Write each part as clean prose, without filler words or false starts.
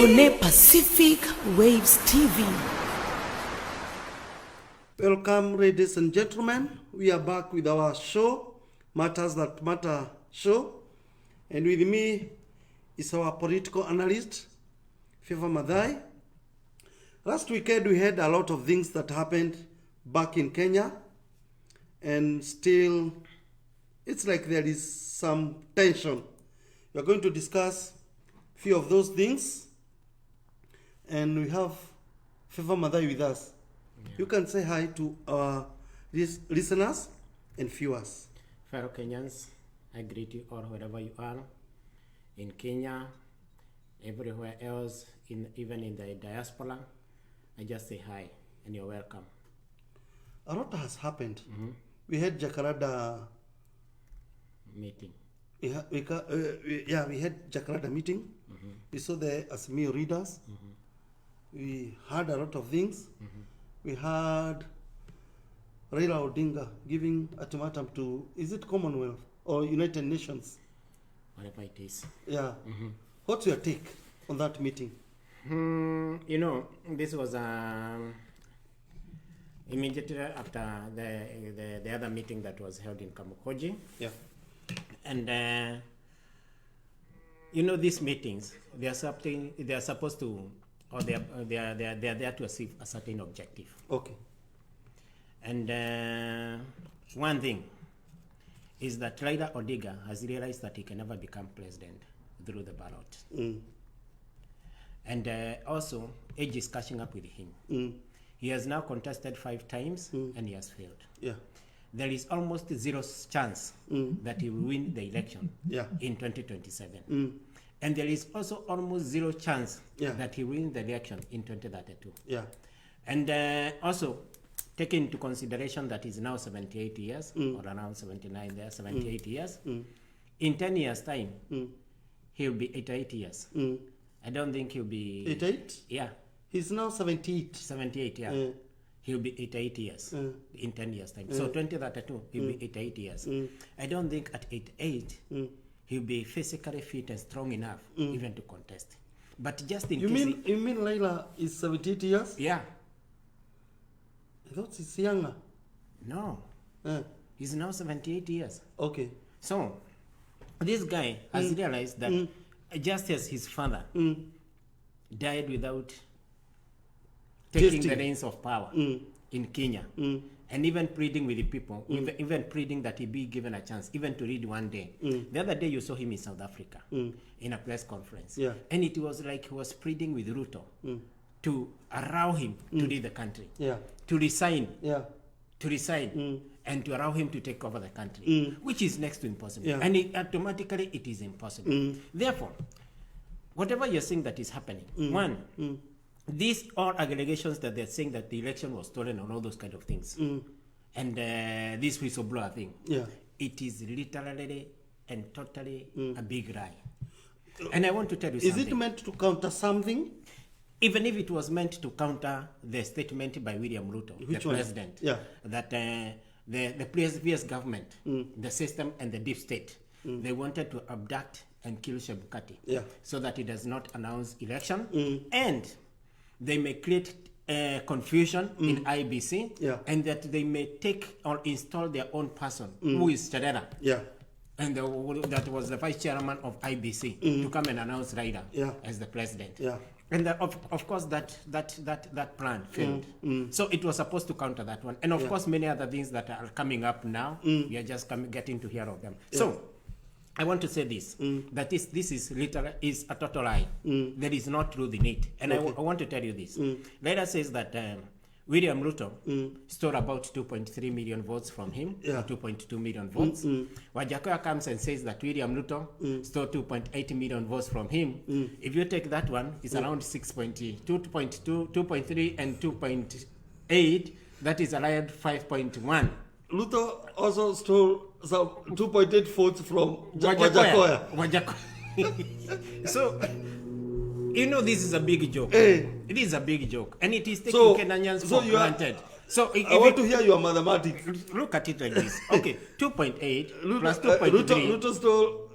Kone Pacific Waves TV. Welcome, ladies and gentlemen. We are back with our show, Matters That Matter show. And with me is our political analyst, Fiva Madhai. Last weekend, we had a lot of things that happened back in Kenya. And still, it's like there is some tension. We are going to discuss a few of those things. And we have Fiva Madhai with us. Yeah. You can say hi to our listeners and viewers. Fellow Kenyans, I greet you all wherever you are. In Kenya, everywhere else, even in the diaspora, I just say hi and you're welcome. A lot has happened. Mm-hmm. We had Jakarta meeting. We had Jakarta meeting. Mm-hmm. We saw the Azimio readers. Mm-hmm. We heard a lot of things. Mm-hmm. We heard Raila Odinga giving ultimatum to, is it Commonwealth or United Nations? Whatever it is. Yeah. Mm-hmm. What's your take on that meeting? This was immediately after the other meeting that was held in Kamukoji. Yeah. And these meetings, they are supposed to, or they are there to achieve a certain objective. Okay. And one thing is that Raila Odinga has realized that he can never become president through the ballot. Mm. And also, age is catching up with him. Mm. He has now contested 5 times and he has failed. Yeah. There is almost zero chance that he will win the election in 2027. Mm. And there is also almost zero chance that he will win the election in 2032. Yeah. And also, taking into consideration that he's now 78 years, or around 79 there, 78 years, in 10 years' time, he'll be 88 years. I don't think he'll be... 88? Yeah. He's now 78. 78, yeah. He'll be 88 years in 10 years' time. So 2032, he'll be 88 years. I don't think at 88, he'll be physically fit and strong enough even to contest. But just in case... You mean Raila is 78 years? Yeah. I thought he's younger. No. He's now 78 years. Okay. So, this guy has realized that just as his father died without taking the reins of power in Kenya, and even pleading with the people, even pleading that he be given a chance, even to read one day. The other day you saw him in South Africa in a press conference. Yeah. And it was like he was pleading with Ruto to allow him to lead the country, to resign, and to allow him to take over the country, which is next to impossible. Yeah. And automatically it is impossible. Therefore, whatever you're saying that is happening, these are allegations that they're saying that the election was stolen and all those kind of things. And this whistleblower thing, it is literally and totally a big lie. And I want to tell you something. Is it meant to counter something? Even if it was meant to counter the statement by William Ruto, the president, that the previous government, the system and the deep state, they wanted to abduct and kill Chebukati so that he does not announce election, and they may create confusion in IBC, and that they may take or install their own person, who is Chadera. Yeah. And that was the vice chairman of IBC to come and announce Raila as the president. Yeah. And of course that plan failed. So it was supposed to counter that one. And of course many other things that are coming up now, we are just getting to hear of them. Yeah. So I want to say this, that this is literally is a total lie. There is not truth in it. And I want to tell you this. Raila says that William Ruto stole about 2.3 million votes from him, or 2.2 million votes. Wajakoya comes and says that William Ruto stole 2.8 million votes from him. If you take that one, it's around 2.2, 2.3 and 2.8. That is around 5.1. Ruto also stole some 2.8 votes from Wajakoya. So... this is a big joke. It is a big joke. And it is taking Kenyans for granted. So I want to hear your mathematics. Look at it like this. Okay, 2.8 plus 2.3. Ruto stole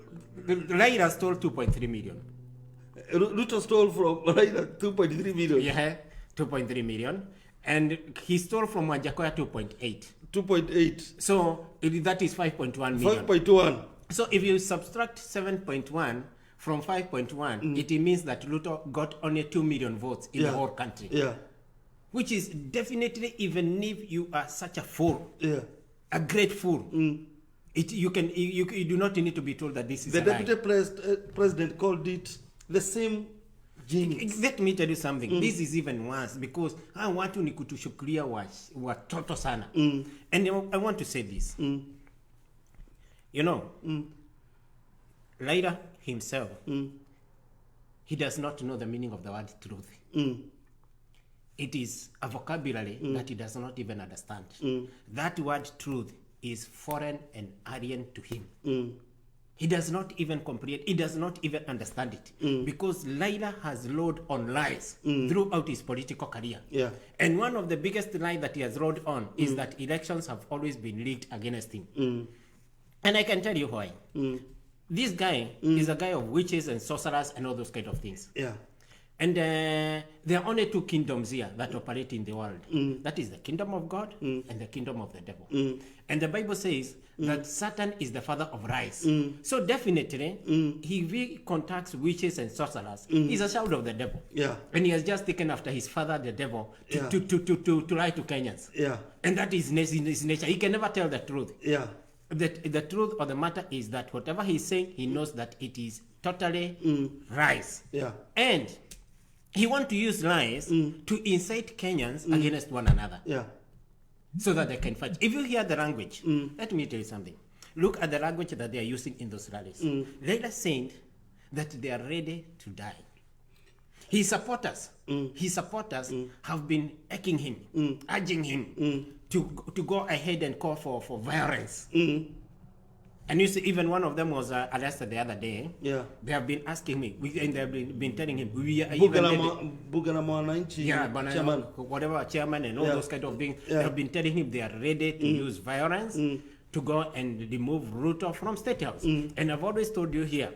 Raila stole 2.3 million. Ruto stole from Raila 2.3 million. Yeah, 2.3 million. And he stole from Wanjakoya 2.8. 2.8. So that is 5.1 million. 5.1. So if you subtract 7.1 from 5.1, it means that Ruto got only 2 million votes in the whole country. Yeah. Which is definitely, even if you are such a fool, a great fool, you do not need to be told that this is the a deputy president called it the same genius. Let me tell you something. This is even worse because I want to kutushukulia watoto sana. And I want to say this. You know, Raila himself, he does not know the meaning of the word truth. It is a vocabulary that he does not even understand. That word truth is foreign and alien to him. He does not even comprehend, he does not even understand it. Because Raila has rode on lies throughout his political career. Yeah. And one of the biggest lies that he has rode on is that elections have always been rigged against him. And I can tell you why. This guy is a guy of witches and sorcerers and all those kind of things. Yeah. And there are only two kingdoms here that operate in the world. That is the kingdom of God and the kingdom of the devil. And the Bible says that Satan is the father of lies. So definitely, if he contacts witches and sorcerers, he's a child of the devil. Yeah. And he has just taken after his father, the devil, to lie to Kenyans. Yeah. And that is his nature. He can never tell the truth. Yeah. The truth of the matter is that whatever he's saying, he knows that it is totally lies. Yeah. And he wants to use lies to incite Kenyans against one another. Yeah. So that they can fight. If you hear the language, let me tell you something. Look at the language that they are using in those rallies. Raila saying that they are ready to die. His supporters have been aching him, urging him to go ahead and call for violence. And you see, even one of them was arrested the other day. Yeah. They have been asking me, and they have been telling him, we are chairman, whatever chairman and all those kind of things. They have been telling him they are ready to use violence to go and remove Ruto from State House. And I've always told you here,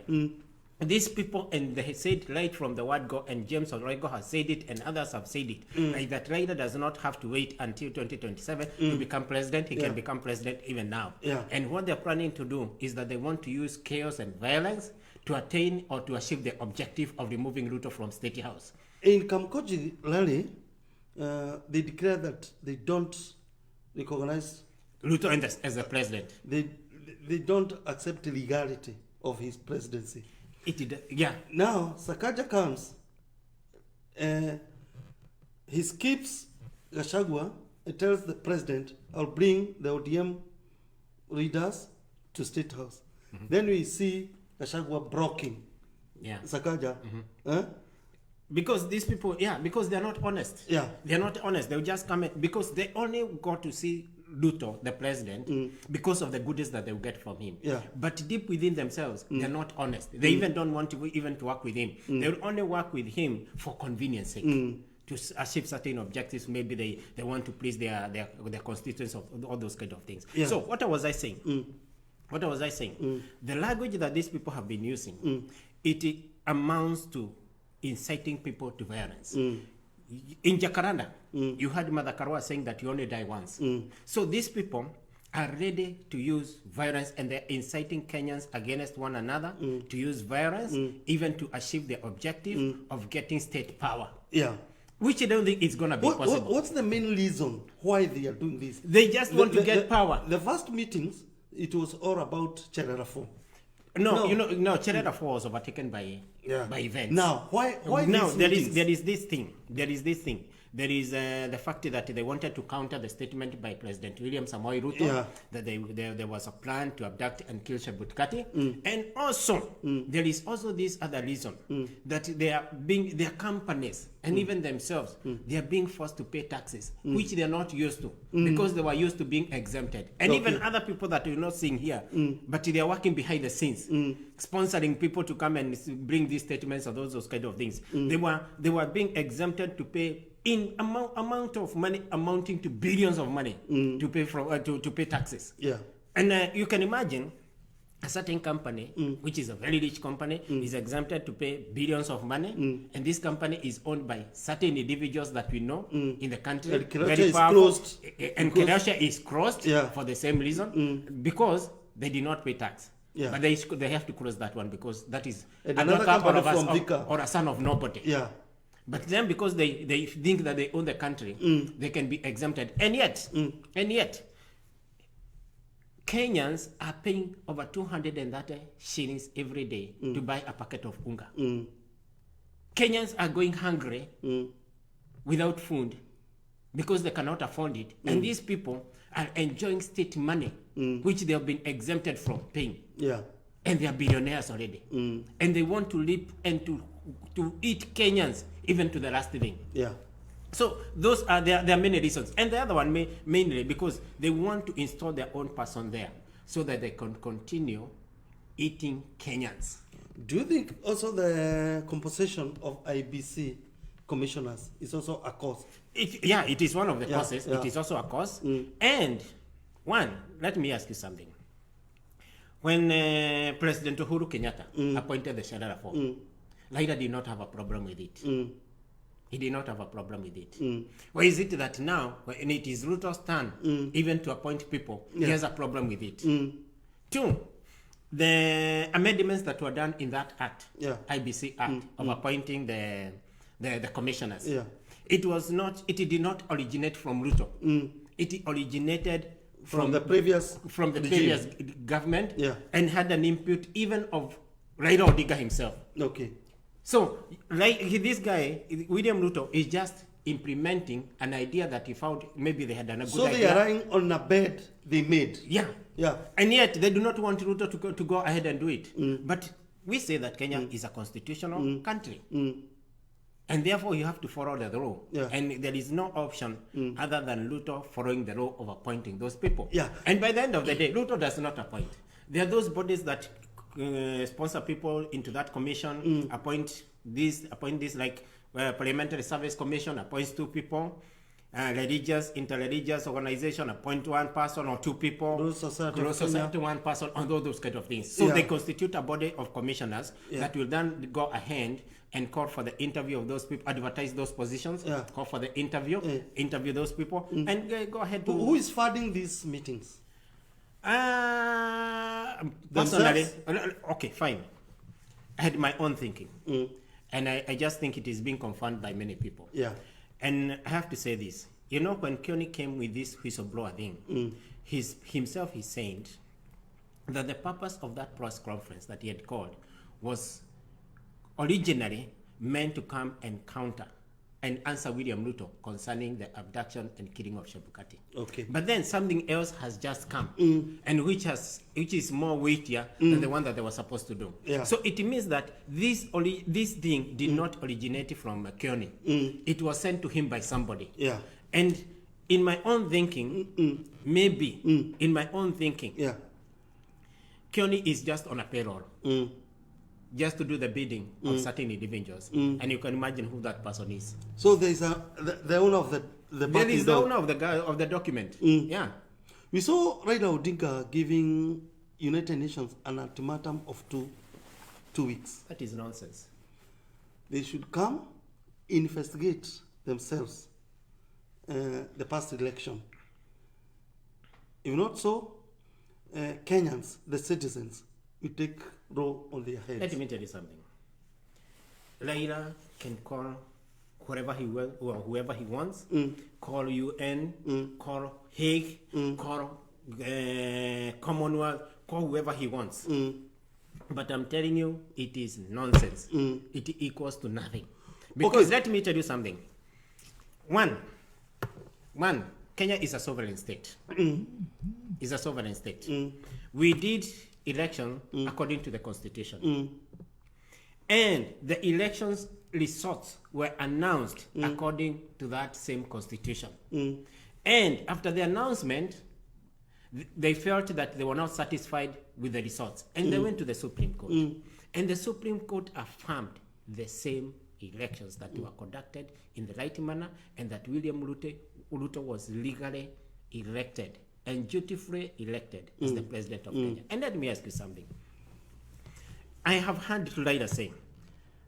these people, and they said right from the word go, and James Orego has said it, and others have said it, like that Raila does not have to wait until 2027 to become president. He can become president even now. Yeah. And what they're planning to do is that they want to use chaos and violence to attain or to achieve the objective of removing Ruto from State House. In Kamkoji rally, they declare that they don't recognize Ruto as the president. They don't accept the legality of his presidency. Yeah. Now, Sakaja comes, he skips Gachagua and tells the president, I'll bring the ODM leaders to State House. Then we see Gachagua blocking Sakaja. Because these people, because they're not honest. Yeah. They're not honest. They'll just come in, because they only got to see Ruto, the president, because of the goodies that they will get from him. Yeah. But deep within themselves, they're not honest. They even don't want to even to work with him. They will only work with him for convenience sake. To achieve certain objectives. Maybe they want to please their constituents of all those kind of things. Yeah. So what was I saying? The language that these people have been using, it amounts to inciting people to violence. In Jacaranda, you heard Mother Karua saying that you only die once. So these people are ready to use violence, and they're inciting Kenyans against one another to use violence, even to achieve the objective of getting state power. Yeah. Which I don't think is going to be possible. What's the main reason why they are doing this? They just want to get power. The first meetings, it was all about Cherera 4. No, Cherera 4 was overtaken by events. Now, why there is this thing. There is the fact that they wanted to counter the statement by President William Samoei Ruto that there was a plan to abduct and kill Chebukati. And also, there is also this other reason that their companies and even themselves, they are being forced to pay taxes, which they are not used to, because they were used to being exempted. And even other people that you're not seeing here, but they are working behind the scenes, sponsoring people to come and bring these statements or those kind of things. They were being exempted to pay in amount of money amounting to billions of money to pay to pay taxes. Yeah. And you can imagine a certain company, which is a very rich company, is exempted to pay billions of money, and this company is owned by certain individuals that we know in the country. And Kiarie is closed. And Kiarie is closed for the same reason, because they did not pay tax. Yeah. But they have to close that one because that is another company or a son of nobody. Yeah. But then because they think that they own the country, they can be exempted. And yet, Kenyans are paying over 230 shillings every day to buy a packet of unga. Kenyans are going hungry without food because they cannot afford it. And these people are enjoying state money, which they have been exempted from paying. Yeah. And they are billionaires already. And they want to live and to eat Kenyans even to the last thing. Yeah. So those are there are many reasons. And the other one mainly because they want to install their own person there so that they can continue eating Kenyans. Do you think also the composition of IBC commissioners is also a cause? It is one of the causes. Yeah. It is also a cause. And let me ask you something. When President Uhuru Kenyatta appointed the Shadara Reform, Raila did not have a problem with it. He did not have a problem with it. Why is it that now, when it is Ruto's turn, even to appoint people, he has a problem with it? Two, the amendments that were done in that act, IBC Act, of appointing the commissioners, it did not originate from Ruto. It originated from the previous government, and had an input even of Raila Odinga himself. Okay. So, this guy, William Ruto, is just implementing an idea that he found maybe they had done a good idea. So they are lying on a bed they made. Yeah. And yet they do not want Ruto to go ahead and do it. But we say that Kenya is a constitutional country. And therefore you have to follow the law. And there is no option other than Ruto following the law of appointing those people. And by the end of the day, Ruto does not appoint. There are those bodies that sponsor people into that commission, appoint this like Parliamentary Service Commission appoints 2 people, religious, interreligious organization appoint 1 person or 2 people, Close Society 1 person, and all those kind of things. So they constitute a body of commissioners that will then go ahead and call for the interview of those people, advertise those positions, call for the interview those people, and go ahead to... Who is funding these meetings? Personally, okay, fine. I had my own thinking, and I just think it is being confirmed by many people. And I have to say this: when Kiarie came with this whistleblower thing, himself is saying that the purpose of that press conference that he had called was originally meant to come and counter and answer William Ruto concerning the abduction and killing of Chebukati. Okay. But then something else has just come, and which is more weightier than the one that they were supposed to do. So it means that this thing did not originate from Kiarie. It was sent to him by somebody. And in my own thinking, Kiarie is just on a payroll. Just to do the bidding of certain individuals, and you can imagine who that person is. So there is the owner of the there is the owner of the document. We saw Raila Odinga giving United Nations an ultimatum of two weeks. That is nonsense. They should come investigate themselves the past election. If not so, Kenyans, the citizens, will take row on their heads. Let me tell you something. Raila can call whoever he will or whoever he wants, call UN, call Hague, call Commonwealth, call whoever he wants. But I'm telling you, it is nonsense. It equals to nothing. Because let me tell you something. One, Kenya is a sovereign state. Is a sovereign state. We did election according to the constitution, and the elections results were announced according to that same constitution. And after the announcement, they felt that they were not satisfied with the results, and they went to the Supreme Court, and the Supreme Court affirmed the same elections that were conducted in the right manner, and that William Ruto was legally elected and dutifully elected as the president of Kenya. And let me ask you something. I have heard Raila say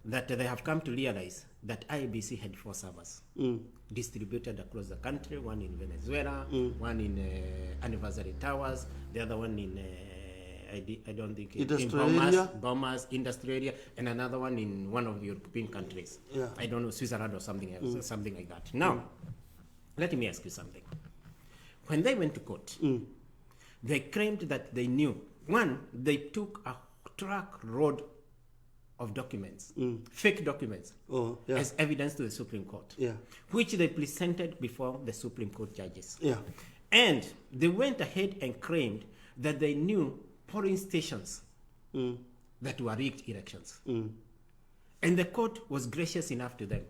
that they have come to realize that IBC had 4 servers distributed across the country, one in Venezuela, one in Anniversary Towers, the other one in I don't think in Bomas, industry area, and another one in one of the European countries. Yeah. I don't know, Switzerland or something else, something like that. Now, let me ask you something. When they went to court, they claimed that they knew. One, they took a truckload of documents, fake documents, as evidence to the Supreme Court, which they presented before the Supreme Court judges. And they went ahead and claimed that they knew polling stations that were rigged elections. And the court was gracious enough to them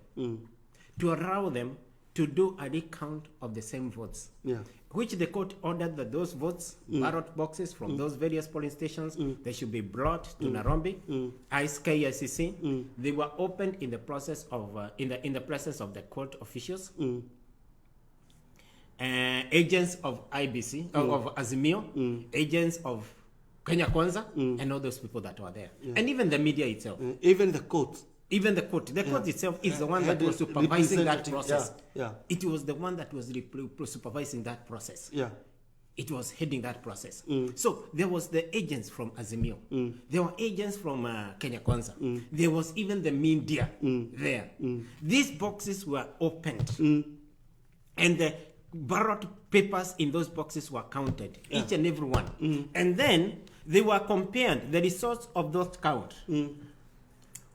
to allow them to do a recount of the same votes, which the court ordered that those votes, ballot boxes from those various polling stations, they should be brought to Nairobi, KICC. They were opened in the process of in the presence of the court officials, agents of IBC, of Azimio, agents of Kenya Kwanza, and all those people that were there, and even the media itself, even the court. Even the court itself is the one that was supervising that process. It was the one that was supervising that process. It was heading that process. So there was the agents from Azimio. There were agents from Kenya Kwanza. There was even the media there. These boxes were opened, and the ballot papers in those boxes were counted, each and every one. And then they were compared. The results of those count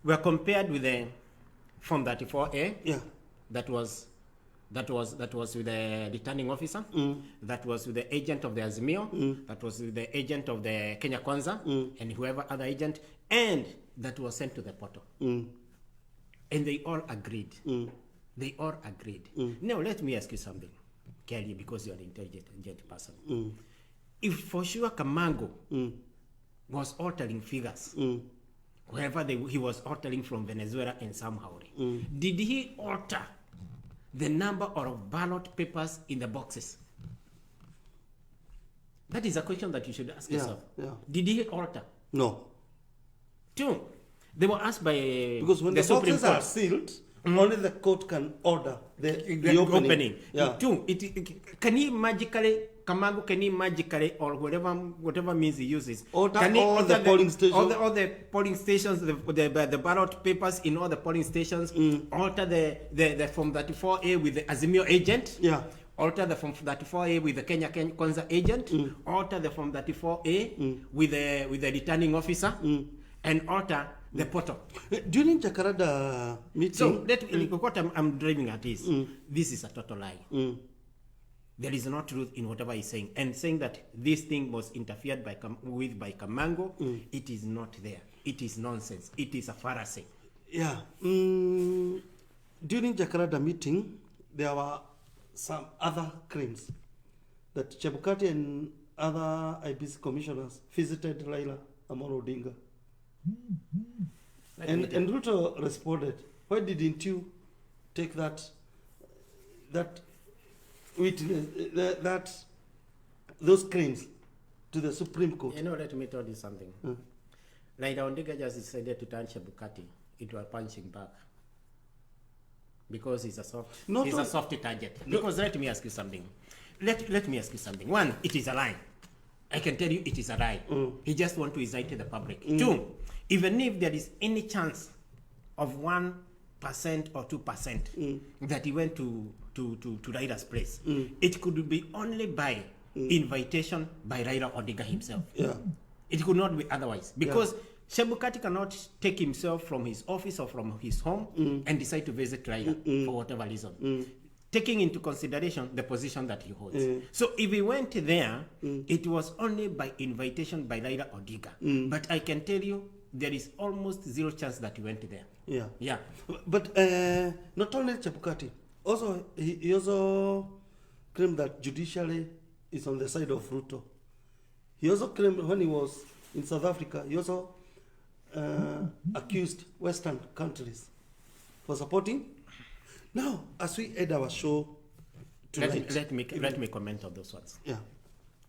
were compared with the Form 34A. That was with the returning officer. That was with the agent of the Azimio. That was with the agent of the Kenya Kwanza, and whoever other agent, and that was sent to the portal. And they all agreed. They all agreed. Now let me ask you something, Kiarie, because you are an intelligent person. If for sure Kamango was altering figures, wherever he was altering from Venezuela and somehow, did he alter the number of ballot papers in the boxes? That is a question that you should ask yourself. Did he alter? No. 2, they were asked by because when the boxes are sealed, only the court can order the opening. 2, can he magically, Kamango, can he magically, or whatever means he uses, can he all the polling stations, all the polling stations, the ballot papers in all the polling stations, alter the Form 34A with the Azimio agent, alter the Form 34A with the Kenya Kwanza agent, alter the Form 34A with the returning officer, and alter the portal. During Jakarta meeting, so what I'm driving at is this is a total lie. There is no truth in whatever he's saying, and saying that this thing was interfered by Kamango, it is not there. It is nonsense. It is a fallacy. During Jakarta meeting, there were some other claims that Chebukati and other IBC commissioners visited Raila Amolo Odinga. And Ruto responded, why didn't you take that those claims to the Supreme Court? Let me tell you something. Raila Odinga just decided to turn Chebukati into a punching bag because he's a soft target. Because let me ask you something. Let me ask you something. One, it is a lie. I can tell you it is a lie. He just wants to incite the public. 2, even if there is any chance of 1% or 2% that he went to Raila's place, it could be only by invitation by Raila Odinga himself. It could not be otherwise, because Chebukati cannot take himself from his office or from his home and decide to visit Raila for whatever reason, taking into consideration the position that he holds. So if he went there, it was only by invitation by Raila Odinga. But I can tell you, there is almost zero chance that he went there. But not only Chebukati, also he also claimed that judiciary is on the side of Ruto. He also claimed when he was in South Africa, he also accused Western countries for supporting. Now, as we end our show tonight, let me comment on those ones.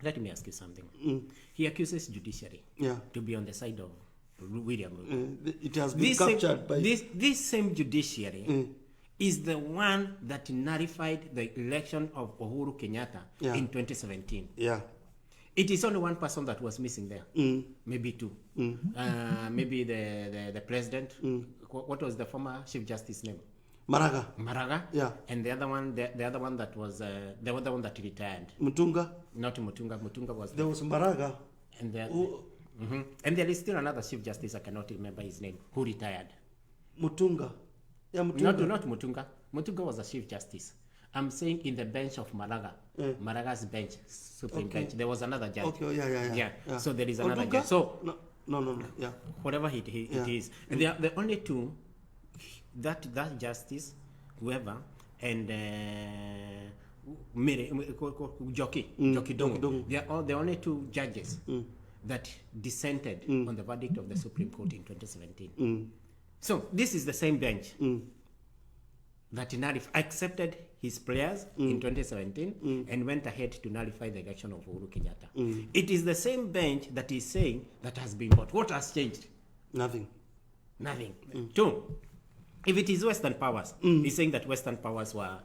Let me ask you something. He accuses judiciary to be on the side of William Ruto. It has been captured by... This same judiciary is the one that nullified the election of Uhuru Kenyatta in 2017. Yeah. It is only one person that was missing there. Maybe two. Maybe the president. What was the former Chief Justice name? Maraga. Yeah. And the other one that was the other one that retired. Mutunga. Not Mutunga. Mutunga was. There was Maraga. And and there is still another Chief Justice, I cannot remember his name, who retired. Mutunga. Yeah, Mutunga. Not Mutunga. Mutunga was a Chief Justice. I'm saying in the bench of Maraga. Maraga's bench, Supreme Bench. There was another judge. Okay, yeah. So there is another Oduga? judge. So no. Yeah. Whatever it is. And they are the only two, that justice, whoever, and Joki Dongo. They are all the only two judges that dissented on the verdict of the Supreme Court in 2017. So this is the same bench that accepted his prayers in 2017 and went ahead to nullify the election of Uhuru Kenyatta. It is the same bench that is saying that has been bought. What has changed? Nothing. Two, if it is Western powers, he's saying that Western powers were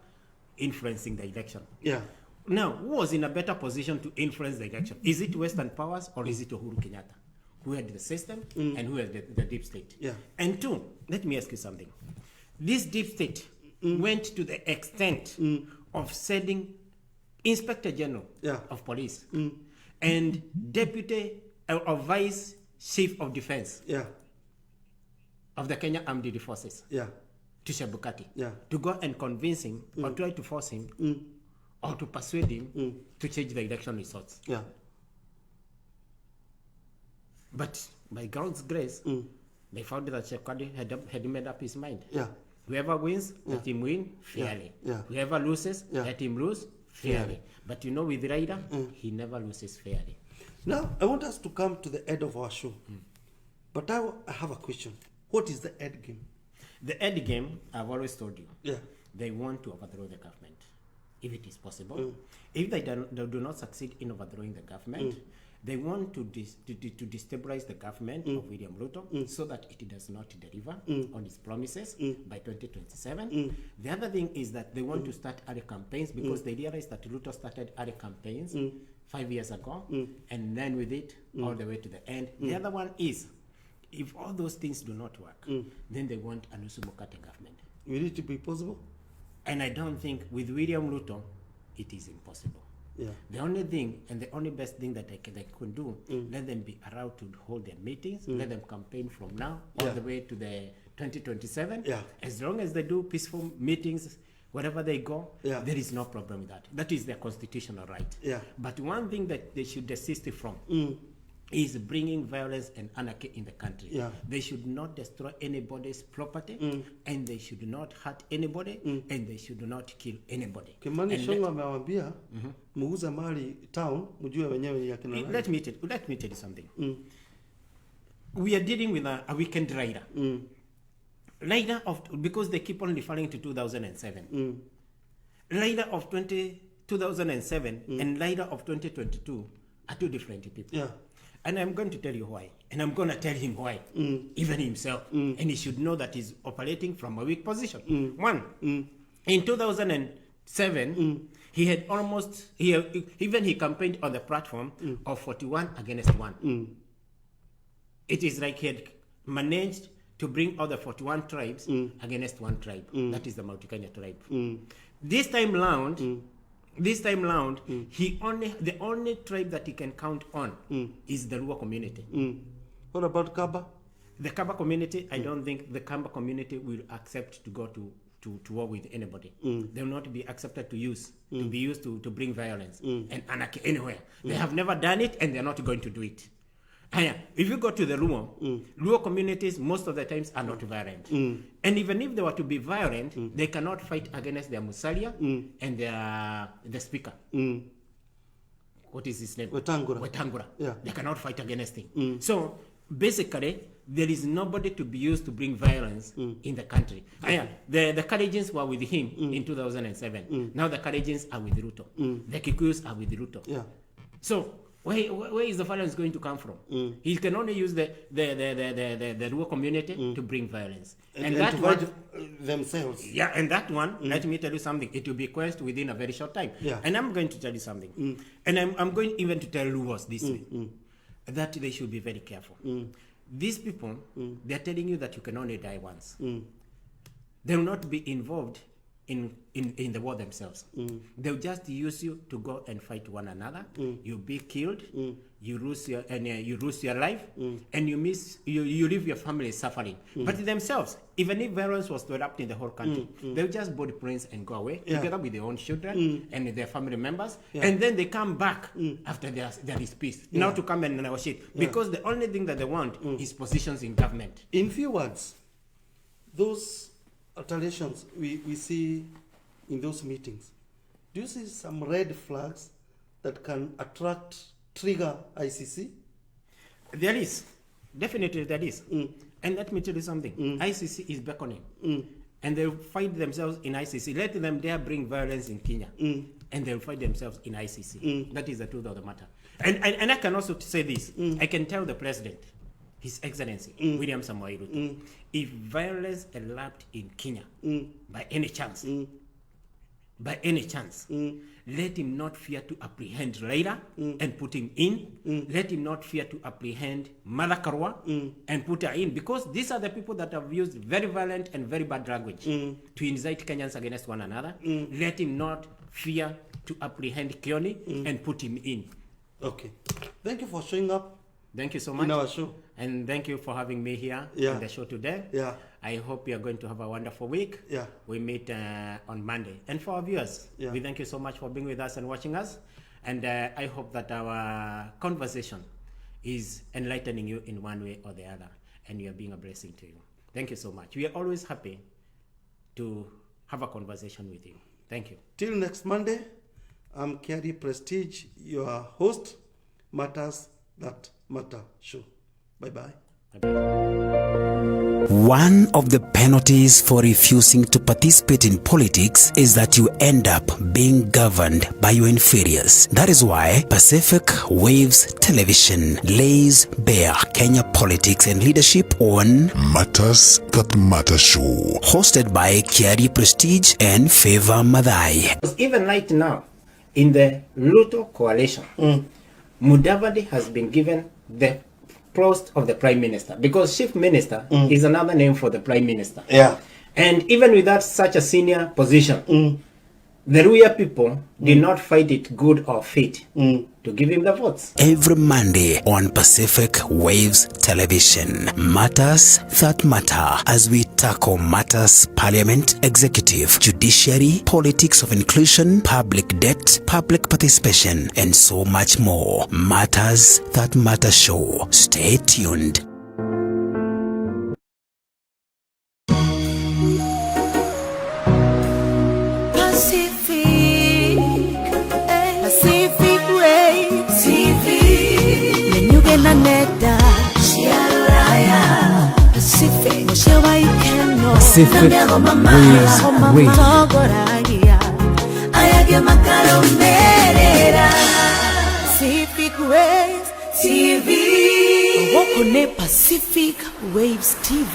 influencing the election. Yeah. Now, who was in a better position to influence the election? Is it Western powers or is it Uhuru Kenyatta, who had the system and who had the deep state? Yeah. And two, let me ask you something. This deep state went to the extent of sending Inspector General of Police and Deputy or Vice Chief of Defense of the Kenya Armed Forces to Chebukati to go and convince him or try to force him or to persuade him to change the election results. Yeah. But by God's grace, they found that Chebukati had made up his mind. Yeah. Whoever wins, let him win fairly. Whoever loses, let him lose fairly. But you know, with Raila, he never loses fairly. Now, I want us to come to the end of our show. But I have a question. What is the end game? The end game, I've always told you. Yeah. They want to overthrow the government, if it is possible. If they do not succeed in overthrowing the government, they want to destabilize the government of William Ruto so that it does not deliver on its promises by 2027. The other thing is that they want to start other campaigns because they realize that Ruto started other campaigns 5 years ago and then with it all the way to the end. The other one is, if all those things do not work, then they want a Nusu Mukate government. Will it be possible? And I don't think with William Ruto, it is impossible. Yeah. The only thing and the only best thing that they can do, let them be allowed to hold their meetings, let them campaign from now all the way to the 2027. Yeah. As long as they do peaceful meetings, wherever they go, there is no problem with that. That is their constitutional right. Yeah. But one thing that they should desist from is bringing violence and anarchy in the country. Yeah. They should not destroy anybody's property, and they should not hurt anybody, and they should not kill anybody. Kimani Shongo amewambia muuza mali town mjue wenyewe ya kina. Let me tell you something. We are dealing with a weekend rider. Rider because they keep on referring to 2007. Rider of 2007 and rider of 2022 are two different people. Yeah. And I'm going to tell you why. And I'm going to tell him why, even himself. And he should know that he's operating from a weak position. One, in 2007, he had he campaigned on the platform of 41 against 1. It is like he had managed to bring all the 41 tribes against one tribe. That is the Mount Kenya tribe. This time round, the only tribe that he can count on is the Luo community. What about Kaba? The Kaba community, I don't think the Kaba community will accept to go to war with anybody. They will not be accepted to be used to bring violence and anarchy anywhere. They have never done it and they're not going to do it. If you go to the Luo communities, most of the times are not violent. And even if they were to be violent, they cannot fight against their Musalia and the speaker. What is his name? Wetangura. Yeah. They cannot fight against him. So basically, there is nobody to be used to bring violence in the country. The Kalenjins were with him in 2007. Now the Kalenjins are with Ruto. The Kikuyus are with Ruto. Yeah. So where is the violence going to come from? He can only use the rural community to bring violence. And that one, themselves. Yeah, and that one, let me tell you something, it will be quenched within a very short time. Yeah. And I'm going to tell you something. And I'm going even to tell Luos this way, that they should be very careful. These people, they're telling you that you can only die once. They will not be involved in the war themselves. They'll just use you to go and fight one another. You'll be killed. You lose your life, and you leave your family suffering. But themselves, even if violence was to erupt in the whole country, they'll just body prints and go away together with their own children and their family members, and then they come back after there is peace. Now to come and negotiate, because the only thing that they want is positions in government. In few words, those alterations we see in those meetings, do you see some red flags that can trigger ICC? There is. Definitely there is. And let me tell you something. ICC is beckoning. And they'll find themselves in ICC. Let them dare bring violence in Kenya. And they'll find themselves in ICC. That is the truth of the matter. And I can also say this. I can tell the president, His Excellency, William Samoei Ruto, if violence erupt in Kenya, by any chance, let him not fear to apprehend Raila and put him in. Let him not fear to apprehend Mother Karua and put her in, because these are the people that have used very violent and very bad language to incite Kenyans against one another. Let him not fear to apprehend Kioni and put him in. Okay. Thank you for showing up. Thank you so much. In our show. And thank you for having me here on the show today. Yeah. I hope you are going to have a wonderful week. Yeah. We meet on Monday. And for our viewers, we thank you so much for being with us and watching us. And I hope that our conversation is enlightening you in one way or the other, and we are being a blessing to you. Thank you so much. We are always happy to have a conversation with you. Thank you. Till next Monday, I'm Kiarie Prestige, your host, Matters That Matter Show. Bye-bye. One of the penalties for refusing to participate in politics is that you end up being governed by your inferiors. That is why Pacific Waves Television lays bare Kenya politics and leadership on Matters That Matter Show, hosted by Kiarie Prestige and Favor Madai. Even right now, in the Ruto coalition, Mudavadi has been given the post of the Prime Minister, because Chief Minister is another name for the Prime Minister. Yeah. And even without such a senior position, the Ruya people did not find it good or fit to give him the votes. Every Monday on Pacific Waves Television, Matters That Matter, as we tackle matters Parliament, Executive, Judiciary, politics of inclusion, public debt, public participation, and so much more. Matters That Matter Show. Stay tuned. Pacific Waves TV. Pacific Waves. Pacific Waves TV. Pacific Waves TV.